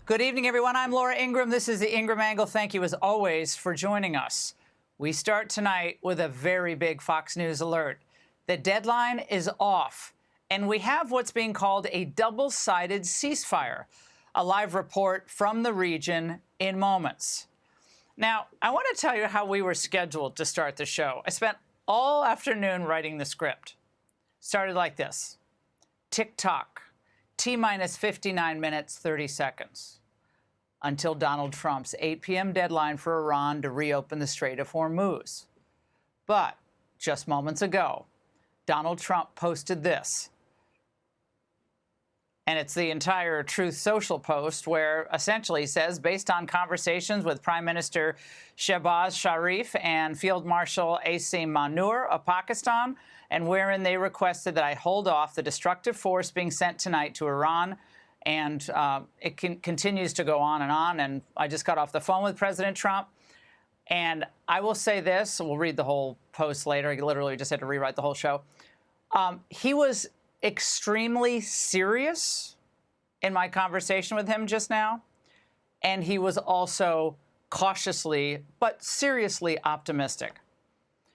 Good evening, everyone. I'm Laura Ingraham. This is the Ingraham Angle. Thank you, as always, for joining us. We start tonight with a very big Fox News alert. The deadline is off, and we have what's being called a double-sided ceasefire, a live report from the region in moments. Now, I want to tell you how we were scheduled to start the show. I spent all afternoon writing the script. Started like this. Tick-tock. T-minus 59 minutes, 30 seconds until Donald Trump's 8 p.m. deadline for Iran to reopen the Strait of Hormuz. But just moments ago, Donald Trump posted this. And it's the entire Truth Social post where essentially he says, based on conversations with Prime Minister Shehbaz Sharif and Field Marshal Asim Munir of Pakistan, and wherein they requested that I hold off the destructive force being sent tonight to Iran. And it continues to go on. And I just got off the phone with President Trump. And I will say this. We'll read the whole post later. I literally just had to rewrite the whole show. He was extremely serious in my conversation with him just now. And he was also cautiously but seriously optimistic.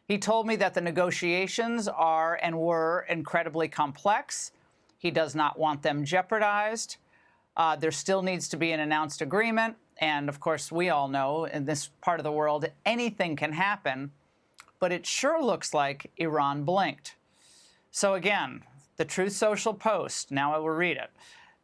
He told me that the negotiations are and were incredibly complex. He does not want them jeopardized. There still needs to be an announced agreement. And, of course, we all know in this part of the world, anything can happen. But it sure looks like Iran blinked. So, again, the Truth Social post, now I will read it.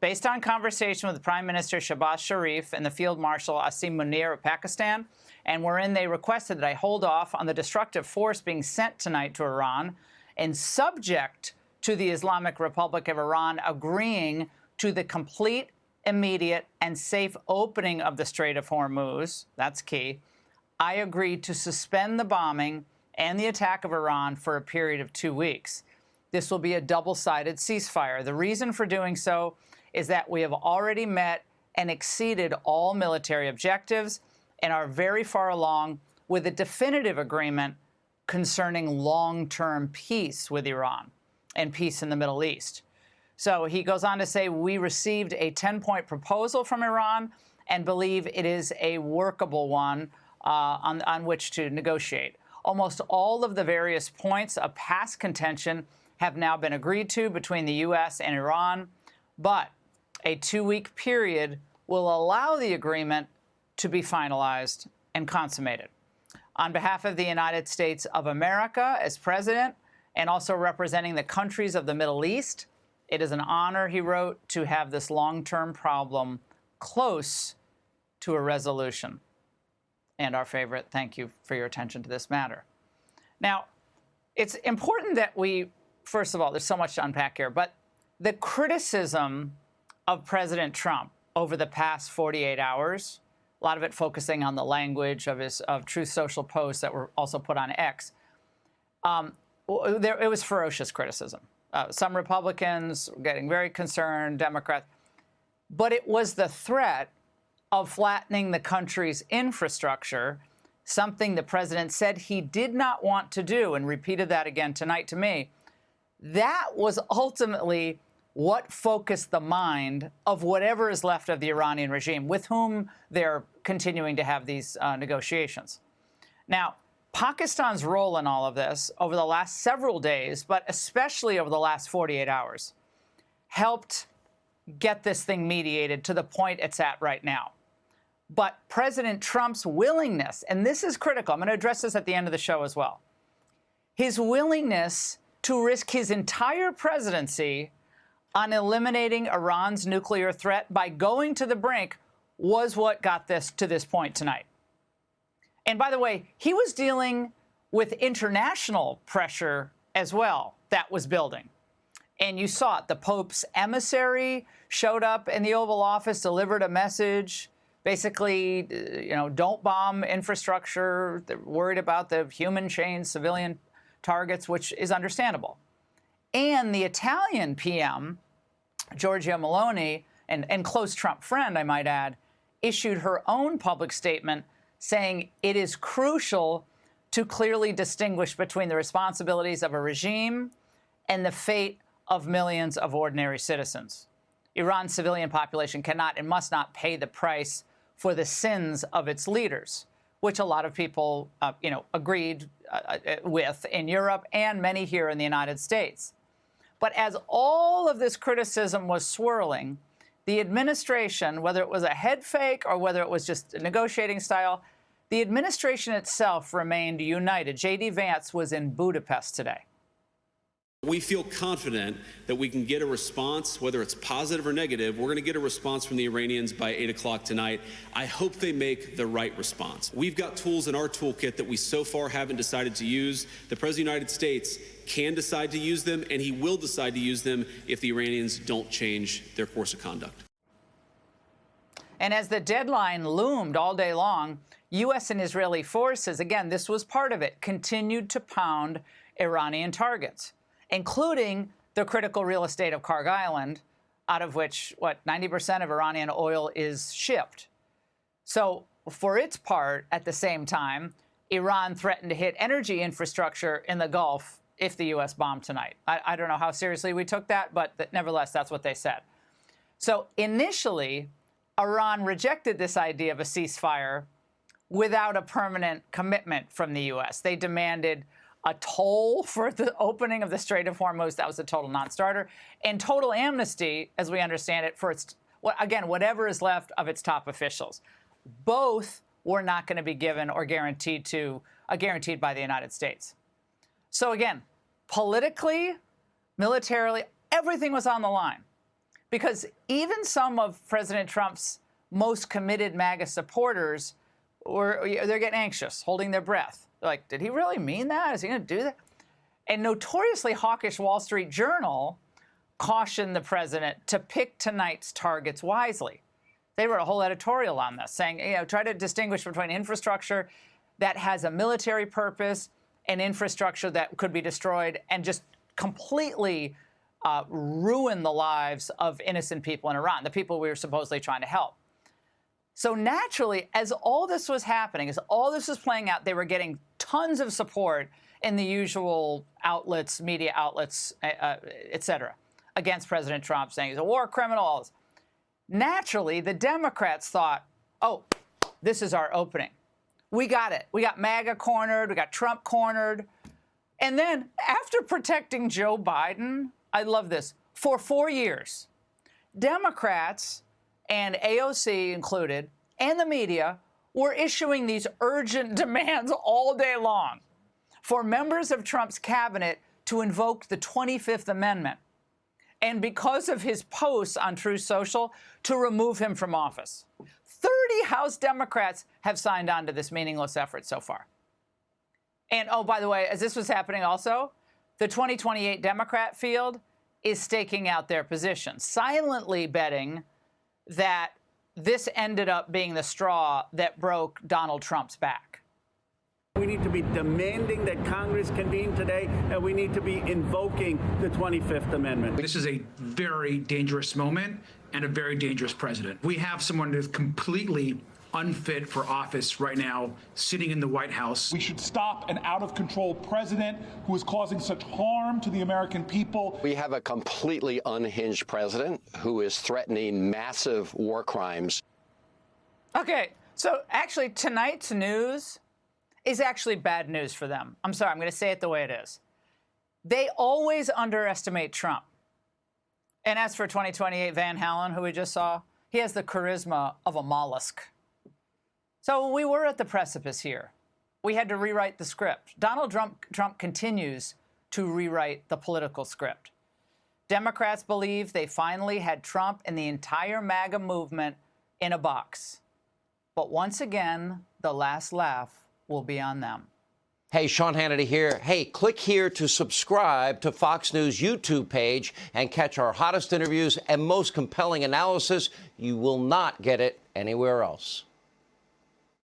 Based on conversation with Prime Minister Shehbaz Sharif and the Field Marshal Asim Munir of Pakistan, and wherein they requested that I hold off on the destructive force being sent tonight to Iran, and subject to the Islamic Republic of Iran agreeing to the complete, immediate, and safe opening of the Strait of Hormuz, that's key, I agreed to suspend the bombing and the attack of Iran for a period of 2 weeks. This will be a double-sided ceasefire. The reason for doing so is that we have already met and exceeded all military objectives and are very far along with a definitive agreement concerning long-term peace with Iran and peace in the Middle East. So he goes on to say, we received a 10-point proposal from Iran and believe it is a workable one on which to negotiate. Almost all of the various points of past contention have now been agreed to between the U.S. and Iran, but a 2-week period will allow the agreement to be finalized and consummated. On behalf of the United States of America as president and also representing the countries of the Middle East, it is an honor, he wrote, to have this long-term problem close to a resolution. And our favorite, thank you for your attention to this matter. Now, it's important that we, first of all, there's so much to unpack here, but the criticism of President Trump over the past 48 hours, a lot of it focusing on the language of Truth Social posts that were also put on X. It was ferocious criticism. Some Republicans were getting very concerned, Democrats. But it was the threat of flattening the country's infrastructure, something the president said he did not want to do, and repeated that again tonight to me. That was ultimately what focused the mind of whatever is left of the Iranian regime, with whom they're continuing to have these negotiations. Now, Pakistan's role in all of this over the last several days, but especially over the last 48 hours, helped get this thing mediated to the point it's at right now. But President Trump's willingness, and this is critical, I'm going to address this at the end of the show as well, his willingness to risk his entire presidency on eliminating Iran's nuclear threat by going to the brink was what got this to this point tonight. And by the way, he was dealing with international pressure as well that was building. And you saw it. The Pope's emissary showed up in the Oval Office, delivered a message, basically, don't bomb infrastructure. They're worried about the human chain, civilian targets, which is understandable. And the Italian PM, Giorgia Meloni, and close Trump friend, I might add, issued her own public statement saying it is crucial to clearly distinguish between the responsibilities of a regime and the fate of millions of ordinary citizens. Iran's civilian population cannot and must not pay the price for the sins of its leaders, which a lot of people, agreed with in Europe and many here in the United States. But as all of this criticism was swirling, the administration, whether it was a head fake or whether it was just a negotiating style, the administration itself remained united. J.D. Vance was in Budapest today. We feel confident that we can get a response, whether it's positive or negative. We're going to get a response from the Iranians by 8 o'clock tonight. I hope they make the right response. We've got tools in our toolkit that we so far haven't decided to use. The President of the United States can decide to use them, and he will decide to use them if the Iranians don't change their course of conduct. And as the deadline loomed all day long, U.S. and Israeli forces, again, this was part of it, continued to pound Iranian targets, including the critical real estate of Kharg Island, out of which, 90% of Iranian oil is shipped. So for its part, at the same time, Iran threatened to hit energy infrastructure in the Gulf if the U.S. bombed tonight. I don't know how seriously we took that, but nevertheless, that's what they said. So initially, Iran rejected this idea of a ceasefire without a permanent commitment from the U.S. They demanded a toll for the opening of the Strait of Hormuz. That was a total non-starter. And total amnesty, as we understand it, for its, again, whatever is left of its top officials. Both were not going to be given or guaranteed by the United States. So again, politically, militarily, everything was on the line. Because even some of President Trump's most committed MAGA supporters they're getting anxious, holding their breath. They're like, did he really mean that? Is he going to do that? And notoriously hawkish Wall Street Journal cautioned the president to pick tonight's targets wisely. They wrote a whole editorial on this, saying, try to distinguish between infrastructure that has a military purpose and infrastructure that could be destroyed and just completely ruin the lives of innocent people in Iran, the people we were supposedly trying to help. So naturally, as all this was happening, as all this was playing out, they were getting tons of support in the usual outlets, media outlets, et cetera, against President Trump, saying he's a war criminal. All this. Naturally, the Democrats thought, oh, this is our opening. We got it. We got MAGA cornered. We got Trump cornered. And then after protecting Joe Biden, I love this, for 4 years, Democrats and AOC included, and the media, were issuing these urgent demands all day long for members of Trump's cabinet to invoke the 25th Amendment, and because of his posts on Truth Social, to remove him from office. 30 House Democrats have signed on to this meaningless effort so far. And, oh, by the way, as this was happening also, the 2028 Democrat field is staking out their position, silently betting that this ended up being the straw that broke Donald Trump's back. We need to be demanding that Congress convene today, and we need to be invoking the 25th Amendment. This is a very dangerous moment and a very dangerous president. We have someone who is completely unfit for office right now, sitting in the White House. We should stop an out-of-control president who is causing such harm to the American people. We have a completely unhinged president who is threatening massive war crimes. Okay, so actually tonight's news is actually bad news for them. I'm sorry, I'm going to say it the way it is. They always underestimate Trump. And as for 2028 Van Halen, who we just saw, he has the charisma of a mollusk. So we were at the precipice here. We had to rewrite the script. Donald Trump continues to rewrite the political script. Democrats believe they finally had Trump and the entire MAGA movement in a box. But once again, the last laugh will be on them. Hey, Sean Hannity here. Hey, click here to subscribe to Fox News YouTube page and catch our hottest interviews and most compelling analysis. You will not get it anywhere else.